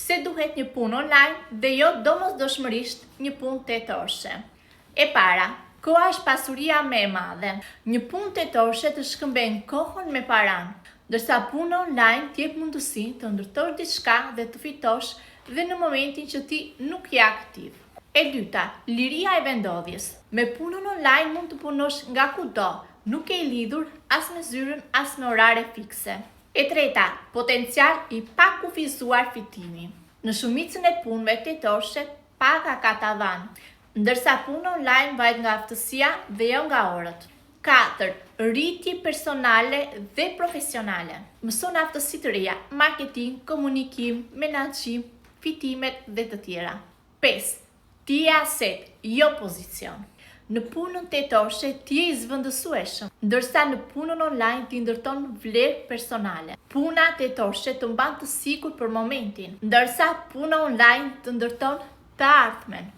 pse duhet një punë online dhe jo domosdoshmërisht një punë tetorshe. E para, koha është pasuria më e madhe. Një punë tetorshe të shkëmben kohën me paran, ndërsa puna online t'jep mundësi të ndërtosh diçka dhe të fitosh dhe në momentin që ti nuk je aktiv. E dyta, liria e vendodhjes. Me punën online mund të punosh nga kudo, nuk e lidhur as me zyrën as me orare fikse. E treta, potencial i pa kufizuar fitimi. Në shumicën e punëve tetorshe, paga ka tavan, ndërsa puna online varet nga aftësia dhe jo nga orët. 4. Rritje personale dhe profesionale. Mëson aftësi të reja, marketing, komunikim, menaxhim, fitimet dhe të tjera. 5. Ti je aset, jo pozicion. Në punën tetorshe ti je i zvendësueshëm, ndërsa në punën online ti ndërton vlerë personale. Puna tetorshe të mban të sigurt për momentin, ndërsa puna online të ndërton të ardhmen.